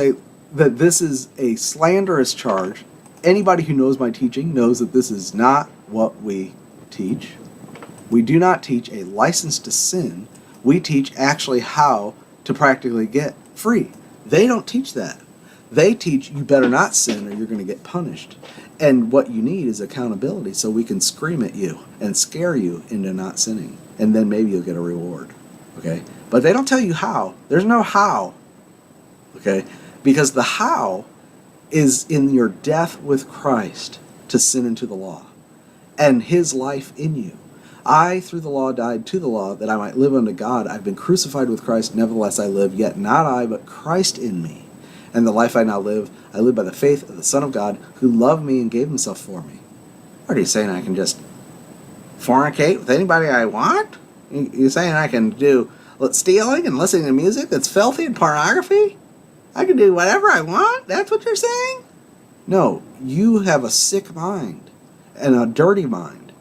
Say that this is a slanderous charge. Anybody who knows my teaching knows that this is not what we teach. We do not teach a license to sin. We teach actually how to practically get free. They don't teach that. They teach you better not sin or you're going to get punished. And what you need is accountability so we can scream at you and scare you into not sinning. And then maybe you'll get a reward. Okay? But they don't tell you how. There's no how. Okay? Because the how is in your death with Christ to sin into the law and his life in you. I, through the law, died to the law that I might live unto God. I've been crucified with Christ, nevertheless I live, yet not I, but Christ in me. And the life I now live, I live by the faith of the Son of God, who loved me and gave himself for me. What are you saying? I can just fornicate with anybody I want? You're saying I can do stealing and listening to music that's filthy and pornography? I can do whatever I want? That's what you're saying? No, you have a sick mind and a dirty mind,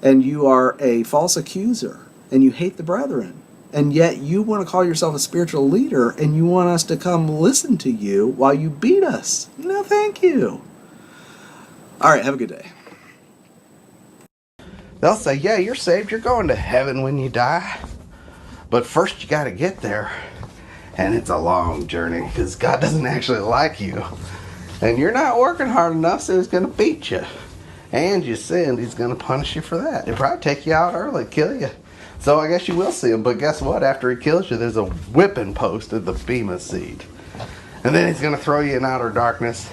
and you are a false accuser, and you hate the brethren, and yet you want to call yourself a spiritual leader, and you want us to come listen to you while you beat us. No, thank you. All right, have a good day. They'll say, yeah, you're saved. You're going to heaven when you die. But first you got to get there. And it's a long journey because God doesn't actually like you. And you're not working hard enough, so he's going to beat you. And you sinned, he's going to punish you for that. He'll probably take you out early, kill you. So I guess you will see him. But guess what? After he kills you, there's a whipping post at the Bema seat. And then he's going to throw you in outer darkness.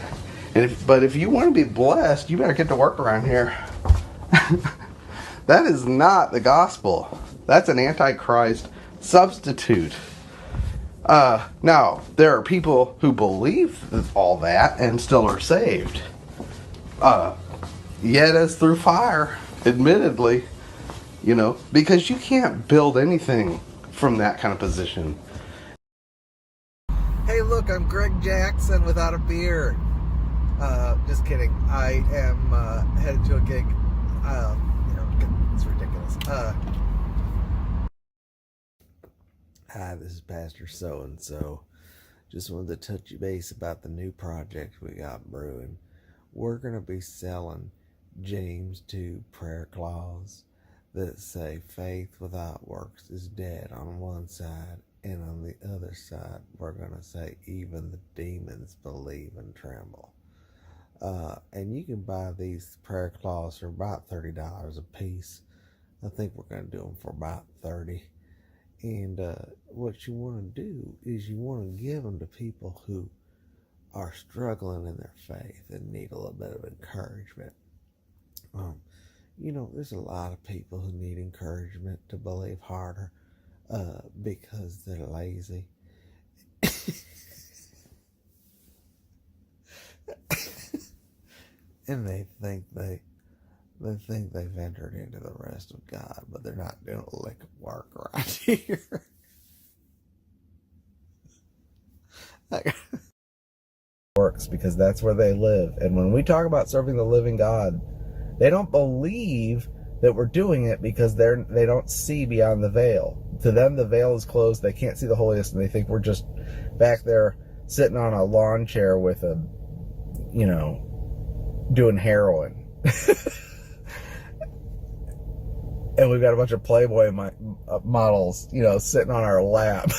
But if you want to be blessed, you better get to work around here. That is not the gospel. That's an antichrist substitute. Now, there are people who believe all that and still are saved. Yet as through fire, admittedly, because you can't build anything from that kind of position. Hey, look, I'm Greg Jackson without a beard. Just kidding. I am headed to a gig. It's ridiculous. Hi, this is Pastor So-and-so. Just wanted to touch base about the new project we got brewing. We're going to be selling James 2 prayer clause that say faith without works is dead on one side, and on the other side we're going to say even the demons believe and tremble. And you can buy these prayer clauses for about $30 a piece. I think we're going to do them for about $30. And what you want to do is you want to give them to people who are struggling in their faith and need a little bit of encouragement. There's a lot of people who need encouragement to believe harder because they're lazy. And they think they've entered into the rest of God, but they're not doing a lick of work right here. Works because that's where they live. And when we talk about serving the living God, they don't believe that we're doing it because they don't see beyond the veil. To them, the veil is closed. They can't see the holiest, and they think we're just back there sitting on a lawn chair with doing heroin. And we've got a bunch of Playboy models, sitting on our lap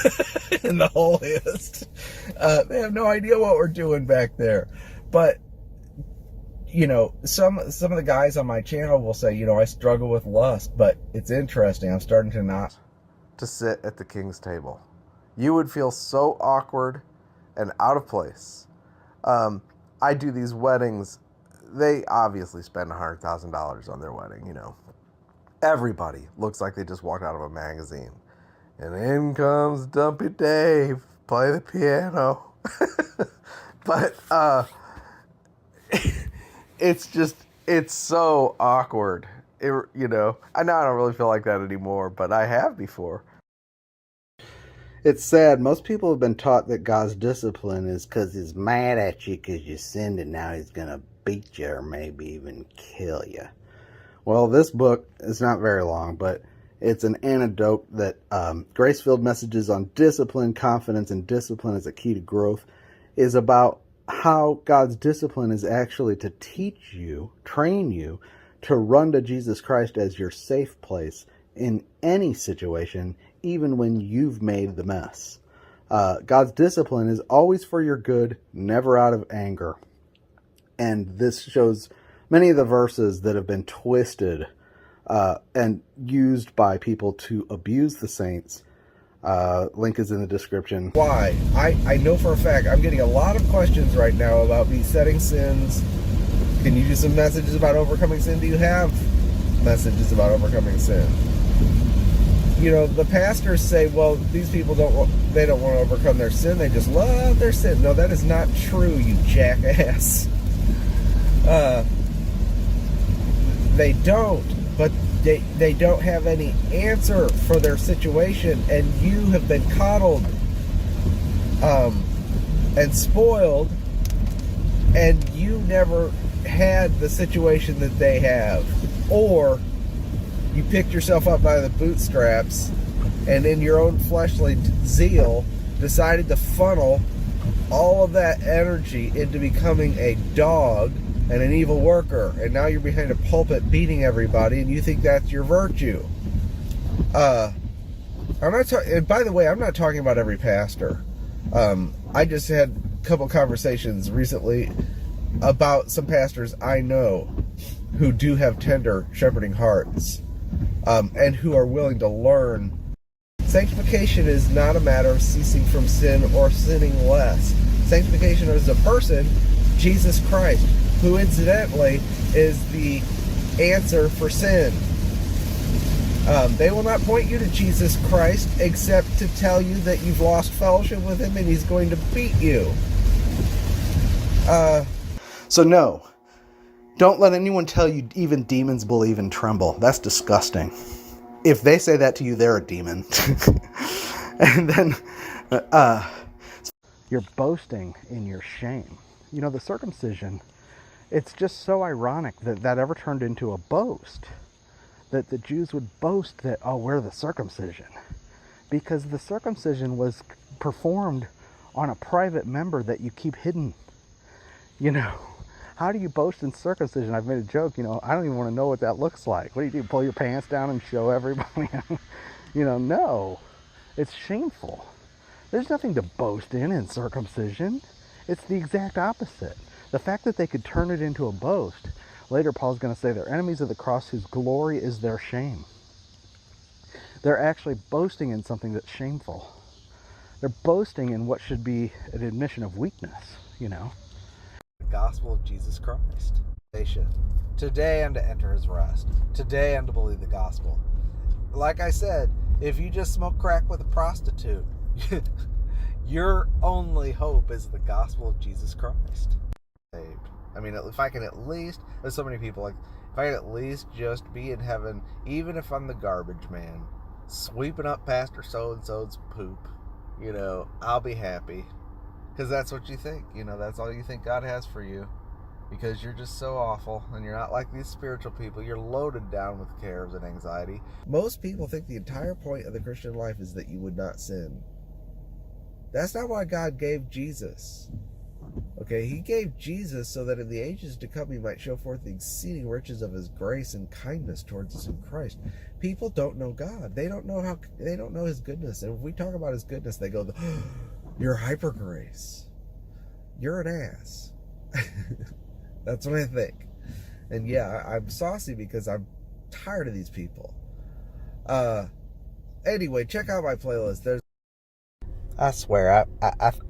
in the holiest. They have no idea what we're doing back there. But, some of the guys on my channel will say, I struggle with lust. But it's interesting. I'm starting to not to sit at the king's table. You would feel so awkward and out of place. I do these weddings. They obviously spend $100,000 on their wedding, Everybody looks like they just walked out of a magazine. And in comes Dumpy Dave, play the piano. But it's so awkward. I know I don't really feel like that anymore, but I have before. It's sad. Most people have been taught that God's discipline is because he's mad at you because you sinned and now he's going to beat you or maybe even kill you. Well, this book is not very long, but it's an antidote that grace-filled messages on discipline, confidence, and discipline is a key to growth. is about how God's discipline is actually to teach you, train you, to run to Jesus Christ as your safe place in any situation, even when you've made the mess. God's discipline is always for your good, never out of anger. And this shows many of the verses that have been twisted and used by people to abuse the saints. Link is in the description. Why? I know for a fact I'm getting a lot of questions right now about besetting sins. Can you do some messages about overcoming sin? Do you have messages about overcoming sin? You know, the pastors say, well, these people don't want to overcome their sin. They just love their sin. No, that is not true, you jackass. They don't, but they don't have any answer for their situation, and you have been coddled and spoiled, and you never had the situation that they have, or you picked yourself up by the bootstraps and in your own fleshly zeal decided to funnel all of that energy into becoming a dog and an evil worker, and now you're behind a pulpit beating everybody, and you think that's your virtue. I'm not talking. By the way, I'm not talking about every pastor. I just had a couple conversations recently about some pastors I know who do have tender shepherding hearts, and who are willing to learn. Sanctification is not a matter of ceasing from sin or sinning less. Sanctification is a person, Jesus Christ, who incidentally is the answer for sin. They will not point you to Jesus Christ except to tell you that you've lost fellowship with him and he's going to beat you. So no, don't let anyone tell you even demons believe and tremble. That's disgusting. If they say that to you, they're a demon. And then you're boasting in your shame. You know, the circumcision, it's just so ironic that that ever turned into a boast. That the Jews would boast that, oh, we're the circumcision. Because the circumcision was performed on a private member that you keep hidden. You know, how do you boast in circumcision? I've made a joke, you know, I don't even want to know what that looks like. What do? Pull your pants down and show everybody? You know, no. It's shameful. There's nothing to boast in circumcision. It's the exact opposite. The fact that they could turn it into a boast. Later, Paul's going to say they're enemies of the cross whose glory is their shame. They're actually boasting in something that's shameful. They're boasting in what should be an admission of weakness, you know. The gospel of Jesus Christ. Today and to enter his rest. Today and to believe the gospel. Like I said, if you just smoke crack with a prostitute, your only hope is the gospel of Jesus Christ. I mean, if I can at least, there's so many people, like, if I can at least just be in heaven, even if I'm the garbage man, sweeping up Pastor so-and-so's poop, you know, I'll be happy. Because that's what you think, you know, that's all you think God has for you. Because you're just so awful, and you're not like these spiritual people. You're loaded down with cares and anxiety. Most people think the entire point of the Christian life is that you would not sin. That's not why God gave Jesus. Okay, he gave Jesus so that in the ages to come he might show forth the exceeding riches of his grace and kindness towards us in Christ. People don't know God. They don't know his goodness. And if we talk about his goodness, they go, oh, you're hyper grace. You're an ass. That's what I think. And yeah, I'm saucy because I'm tired of these people. Anyway, check out my playlist. I swear,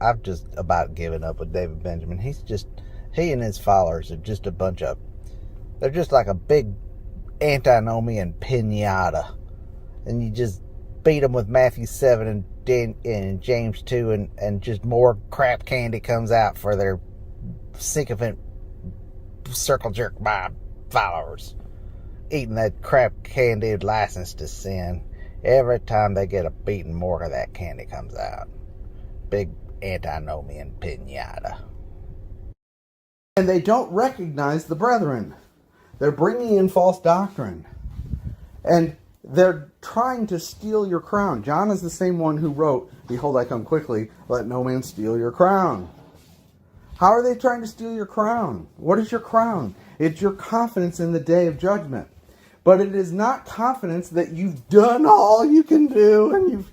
I've just about given up with David Benjamin. He and his followers are just a bunch of, they're just like a big antinomian pinata. And you just beat them with Matthew 7 and James 2, and just more crap candy comes out for their sycophant circle jerk by followers. Eating that crap candy license to sin. Every time they get a beating, more of that candy comes out. Big antinomian pinata. And they don't recognize the brethren. They're bringing in false doctrine. And they're trying to steal your crown. John is the same one who wrote, "Behold, I come quickly, let no man steal your crown." How are they trying to steal your crown? What is your crown? It's your confidence in the day of judgment. But it is not confidence that you've done all you can do and you've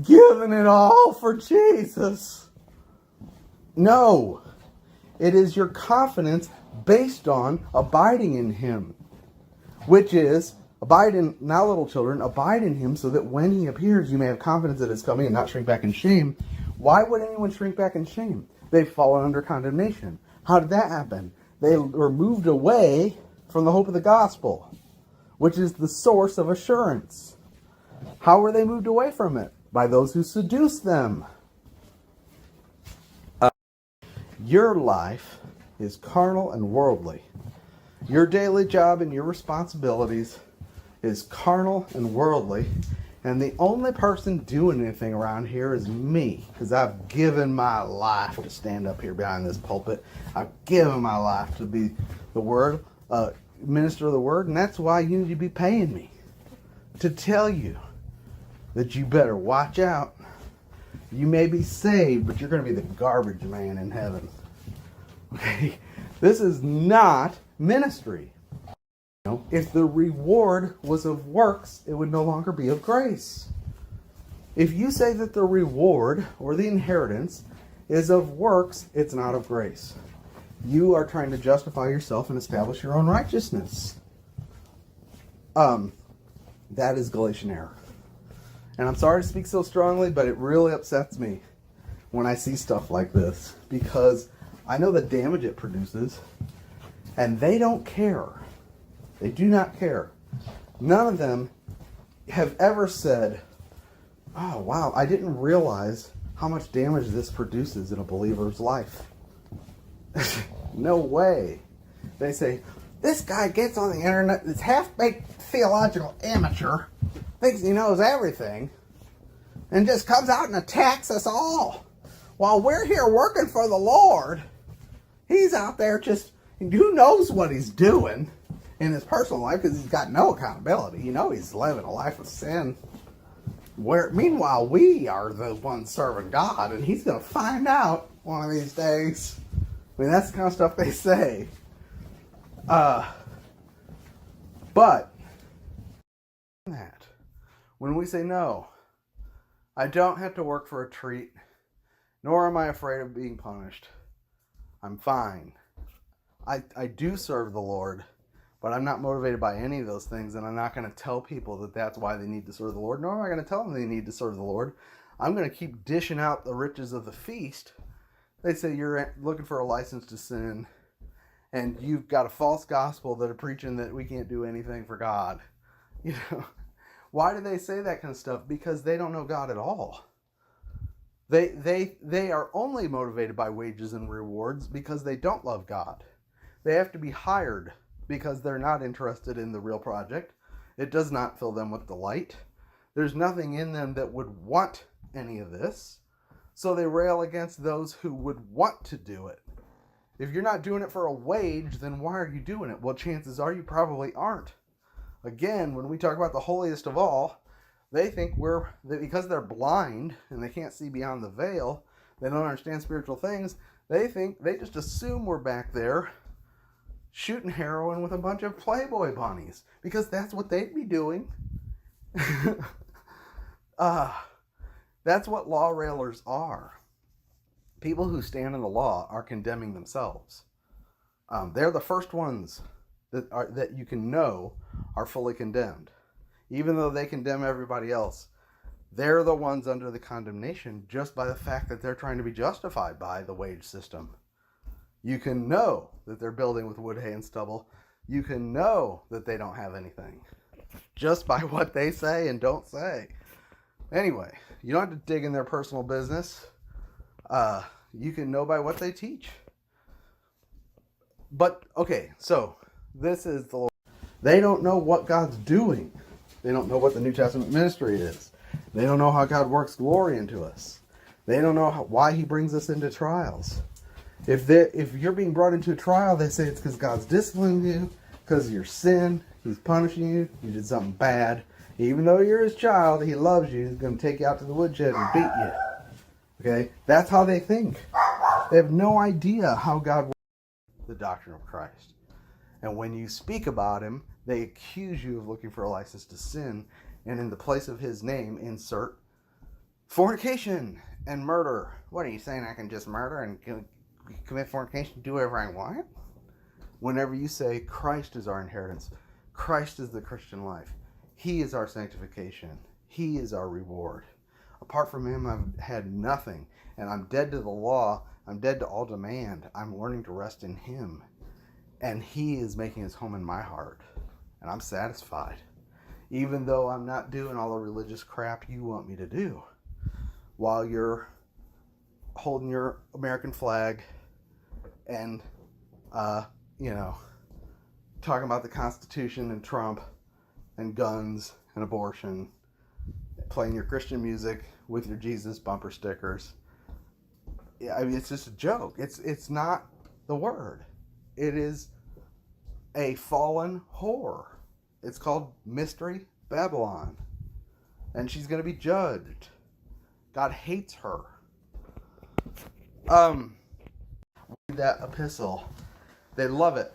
given it all for Jesus. No. It is your confidence based on abiding in Him, which is, now little children, abide in Him so that when He appears, you may have confidence that it's coming and not shrink back in shame. Why would anyone shrink back in shame? They've fallen under condemnation. How did that happen? They were moved away from the hope of the gospel, which is the source of assurance. How were they moved away from it? By those who seduce them. Your life is carnal and worldly. Your daily job and your responsibilities is carnal and worldly. And the only person doing anything around here is me, because I've given my life to stand up here behind this pulpit. I've given my life to be the word, minister of the word, and that's why you need to be paying me to tell you that you better watch out. You may be saved, but you're going to be the garbage man in heaven. Okay? This is not ministry. If the reward was of works, it would no longer be of grace. If you say that the reward or the inheritance is of works, it's not of grace. You are trying to justify yourself and establish your own righteousness. That is Galatian error. And I'm sorry to speak so strongly, but it really upsets me when I see stuff like this, because I know the damage it produces, and they don't care. They do not care. None of them have ever said, oh, wow, I didn't realize how much damage this produces in a believer's life. No way. They say, this guy gets on the internet, this half-baked theological amateur, thinks he knows everything, and just comes out and attacks us all. While we're here working for the Lord, he's out there just, who knows what he's doing in his personal life, because he's got no accountability. He's living a life of sin. Meanwhile, we are the ones serving God, and he's going to find out one of these days. I mean, that's the kind of stuff they say. But that when we say no, I don't have to work for a treat, nor am I afraid of being punished. I'm fine. I do serve the Lord, but I'm not motivated by any of those things, and I'm not going to tell people that that's why they need to serve the Lord, nor am I going to tell them they need to serve the Lord. I'm going to keep dishing out the riches of the feast. They say you're looking for a license to sin, and you've got a false gospel that are preaching that we can't do anything for God. Why do they say that kind of stuff? Because they don't know God at all. They are only motivated by wages and rewards because they don't love God. They have to be hired because they're not interested in the real project. It does not fill them with delight. There's nothing in them that would want any of this. So they rail against those who would want to do it. If you're not doing it for a wage, then why are you doing it? Well, chances are you probably aren't. Again, when we talk about the holiest of all, they think that because they're blind and they can't see beyond the veil, they don't understand spiritual things, they just assume we're back there shooting heroin with a bunch of Playboy bunnies, because that's what they'd be doing. That's what law railers are. People who stand in the law are condemning themselves. They're the first ones that you can know are fully condemned. Even though they condemn everybody else, they're the ones under the condemnation just by the fact that they're trying to be justified by the wage system. You can know that they're building with wood, hay, and stubble. You can know that they don't have anything just by what they say and don't say. Anyway, you don't have to dig in their personal business. You can know by what they teach. But, okay, so this is the Lord. They don't know what God's doing. They don't know what the New Testament ministry is. They don't know how God works glory into us. They don't know why he brings us into trials. If you're being brought into a trial, they say it's because God's disciplining you, because of your sin. He's punishing you. You did something bad. Even though you're his child, he loves you. He's going to take you out to the woodshed and beat you. Okay? That's how they think. They have no idea how God works the doctrine of Christ. And when you speak about him, they accuse you of looking for a license to sin, and in the place of his name, insert fornication and murder. What are you saying? I can just murder and commit fornication, do whatever I want? Whenever you say Christ is our inheritance, Christ is the Christian life, he is our sanctification, he is our reward. Apart from him, I've had nothing, and I'm dead to the law, I'm dead to all demand. I'm learning to rest in him, and he is making his home in my heart, and I'm satisfied, even though I'm not doing all the religious crap you want me to do, while you're holding your American flag and, talking about the Constitution and Trump and guns and abortion, playing your Christian music with your Jesus bumper stickers. Yeah, I mean, it's just a joke. It's not the word. It is a fallen whore. It's called Mystery Babylon. And she's going to be judged. God hates her. Read that epistle. They love it.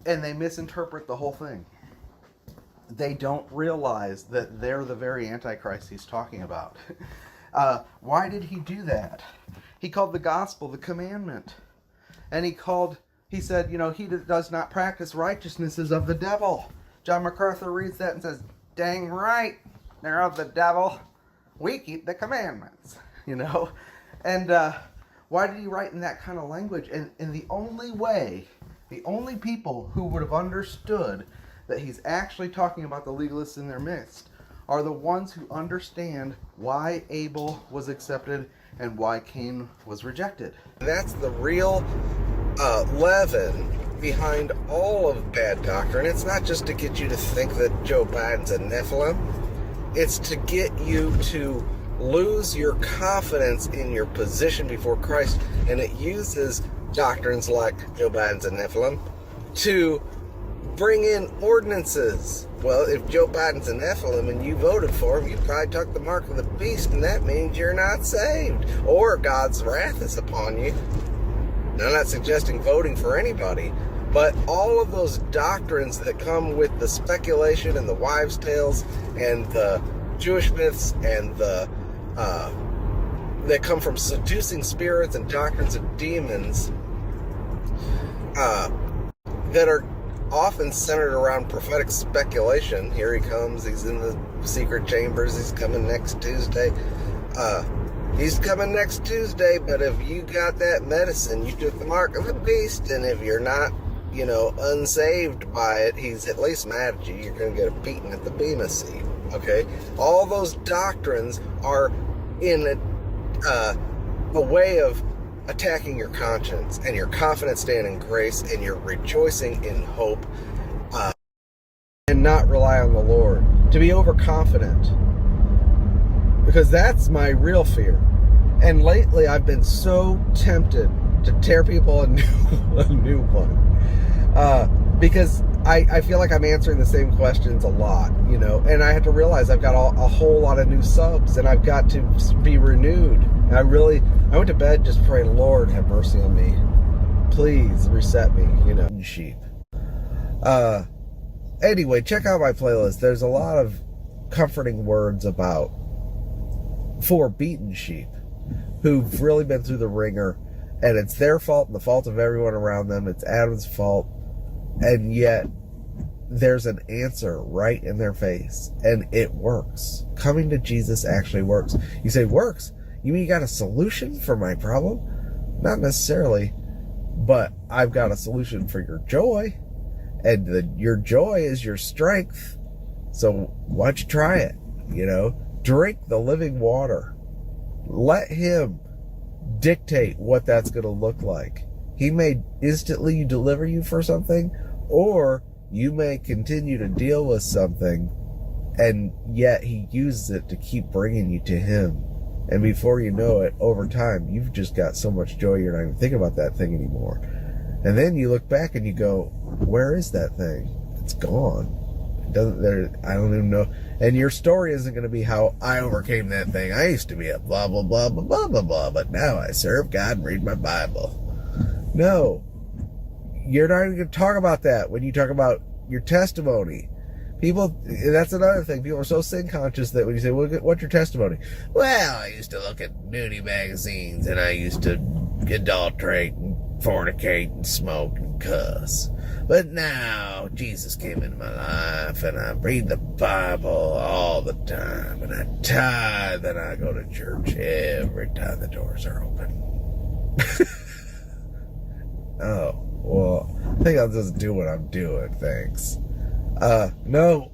And they misinterpret the whole thing. They don't realize that they're the very Antichrist he's talking about. Why did he do that? He called the gospel the commandment. And he said, he does not practice righteousness is of the devil. John MacArthur reads that and says, dang right, they're of the devil. We keep the commandments, And why did he write in that kind of language? And the only people who would have understood that he's actually talking about the legalists in their midst are the ones who understand why Abel was accepted and why Cain was rejected. That's the real leaven behind all of bad doctrine. It's not just to get you to think that Joe Biden's a Nephilim. It's to get you to lose your confidence in your position before Christ, and it uses doctrines like Joe Biden's a Nephilim to bring in ordinances. Well, if Joe Biden's a Nephilim and you voted for him, you probably took the mark of the beast, and that means you're not saved, or God's wrath is upon you. Now, I'm not suggesting voting for anybody, but all of those doctrines that come with the speculation and the wives' tales and the Jewish myths and the that come from seducing spirits and doctrines of demons that are often centered around prophetic speculation. Here he comes, he's in the secret chambers, he's coming next Tuesday. He's coming next Tuesday, but if you got that medicine, you took the mark of the beast, and if you're not, unsaved by it, he's at least mad at you. You're going to get a beating at the Bema seat, okay? All those doctrines are in a way of attacking your conscience and your confidence stand in grace and your rejoicing in hope, and not rely on the Lord. To be overconfident. Because that's my real fear. And lately I've been so tempted to tear people a new one. Because I feel like I'm answering the same questions a lot, and I have to realize I've got a whole lot of new subs, and I've got to be renewed. I went to bed just praying, Lord, have mercy on me. Please reset me, sheep. Anyway, check out my playlist. There's a lot of comforting words about four beaten sheep who've really been through the ringer, and it's their fault and the fault of everyone around them. It's Adam's fault, and yet there's an answer right in their face, and it works. Coming to Jesus actually works. You say, works? You mean you got a solution for my problem? Not necessarily, but I've got a solution for your joy, and your joy is your strength. So why don't you try it? Drink the living water. Let him dictate what that's going to look like. He may instantly deliver you for something, or you may continue to deal with something, and yet he uses it to keep bringing you to him. And before you know it, over time, you've just got so much joy you're not even thinking about that thing anymore. And then you look back and you go, where is that thing? It's gone. I don't even know. And your story isn't going to be how I overcame that thing. I used to be a blah, blah, blah, blah, blah, blah, blah, but now I serve God and read my Bible. No. You're not even going to talk about that when you talk about your testimony. People, that's another thing. People are so sin conscious that when you say, what's your testimony? Well, I used to look at nudie magazines, and I used to adulterate and fornicate and smoke and cuss. But now Jesus came into my life, and I read the Bible all the time, and I tithe, and I go to church every time the doors are open. Oh, well, I think I'll just do what I'm doing, thanks. No,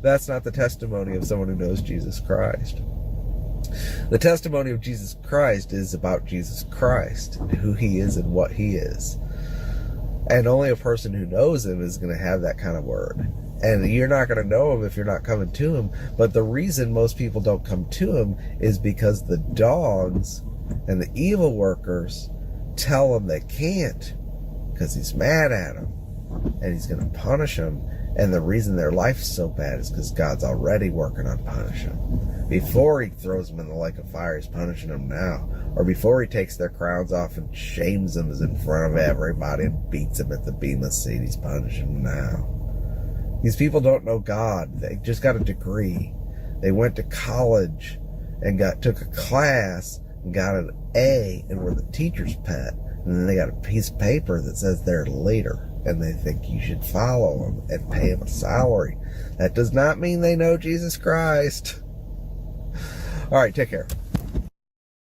that's not the testimony of someone who knows Jesus Christ. The testimony of Jesus Christ is about Jesus Christ, and who he is and what he is. And only a person who knows him is going to have that kind of word. And you're not going to know him if you're not coming to him. But the reason most people don't come to him is because the dogs and the evil workers tell them they can't, because he's mad at them and he's going to punish them. And the reason their life's so bad is because God's already working on punishing them. Before he throws them in the lake of fire, he's punishing them now. Or before he takes their crowns off and shames them in front of everybody and beats them at the Bema seat, he's punishing them now. These people don't know God. They just got a degree. They went to college and took a class and got an A and were the teacher's pet. And then they got a piece of paper that says they're a leader, and they think you should follow them and pay them a salary. That does not mean they know Jesus Christ. All right, take care.